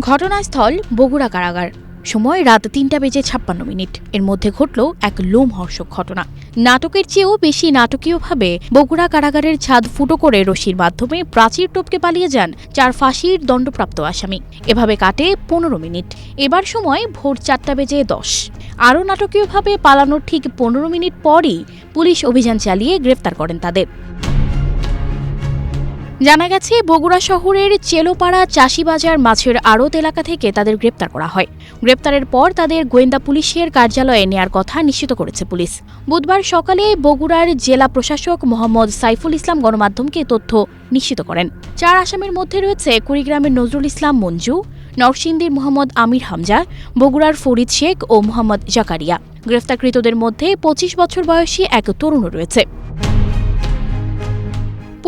ঘটনাস্থল বগুড়া কারাগার। সময় রাত ৩:৫৬। এর মধ্যে ঘটল এক লোমহর্ষক ঘটনা। নাটকের চেয়েও বেশি নাটকীয়ভাবে বগুড়া কারাগারের ছাদ ফুটো করে রশির মাধ্যমে প্রাচীর টপকে পালিয়ে যান ৪ ফাঁসির দণ্ডপ্রাপ্ত আসামি। এভাবে কাটে ১৫ মিনিট। এবার সময় ভোর ৪:১০। আরও নাটকীয়ভাবে পালানোর ঠিক ১৫ মিনিট পরই পুলিশ অভিযান চালিয়ে গ্রেফতার করেন তাদের। জানা গেছে, বগুড়া শহরের চেলোপাড়া চাষিবাজার মাছের আড়ত এলাকা থেকে তাদের গ্রেপ্তার করা হয়। গ্রেপ্তারের পর তাদের গোয়েন্দা পুলিশের কার্যালয়ে নেয়ার কথা নিশ্চিত করেছে পুলিশ। বুধবার সকালে বগুড়ার জেলা প্রশাসক মোহাম্মদ সাইফুল ইসলাম গণমাধ্যমকে তথ্য নিশ্চিত করেন। ৪ আসামির মধ্যে রয়েছে কুড়িগ্রামের নজরুল ইসলাম মঞ্জু, নরসিংদীর মোহাম্মদ আমির হামজা, বগুড়ার ফরিদ শেখ ও মোহাম্মদ জাকারিয়া। গ্রেফতারকৃতদের মধ্যে ২৫ বছর বয়সী এক তরুণও রয়েছে।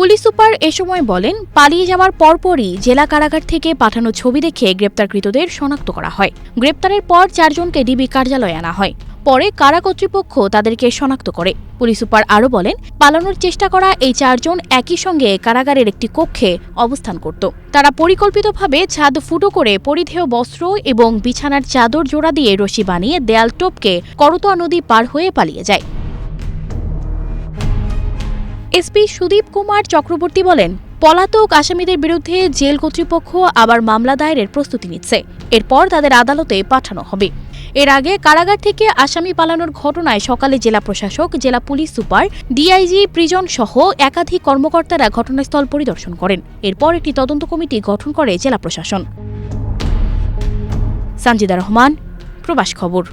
পুলিশ সুপার এ সময় বলেন, পালিয়ে যাওয়ার পরপরই জেলা কারাগার থেকে পাঠানো ছবি দেখে গ্রেপ্তারকৃতদের শনাক্ত করা হয়। গ্রেপ্তারের পর ৪ জনকে ডিবি কার্যালয়ে আনা হয়। পরে কারা কর্তৃপক্ষ তাদেরকে শনাক্ত করে। পুলিশ সুপার আরও বলেন, পালানোর চেষ্টা করা এই ৪ জন একই সঙ্গে কারাগারের একটি কক্ষে অবস্থান করত। তারা পরিকল্পিতভাবে ছাদ ফুটো করে পরিধেয় বস্ত্র এবং বিছানার চাদর জোড়া দিয়ে রশি বানিয়ে দেয়াল টপকে করতোয়া নদী পার হয়ে পালিয়ে যায়। এসপি সুদীপ কুমার চক্রবর্তী বলেন, পলাতক আসামিদের বিরুদ্ধে জেল কর্তৃপক্ষ আবার মামলা দায়েরের প্রস্তুতি নিচ্ছে। এরপর তাদের আদালতে পাঠানো হবে। এর আগে কারাগার থেকে আসামি পালানোর ঘটনায় সকালে জেলা প্রশাসক, জেলা পুলিশ সুপার, ডিআইজি, প্রিজন সহ একাধিক কর্মকর্তারা ঘটনাস্থল পরিদর্শন করেন। এরপর একটি তদন্ত কমিটি গঠন করে জেলা প্রশাসন। সানজিদা রহমান, প্রবাস খবর।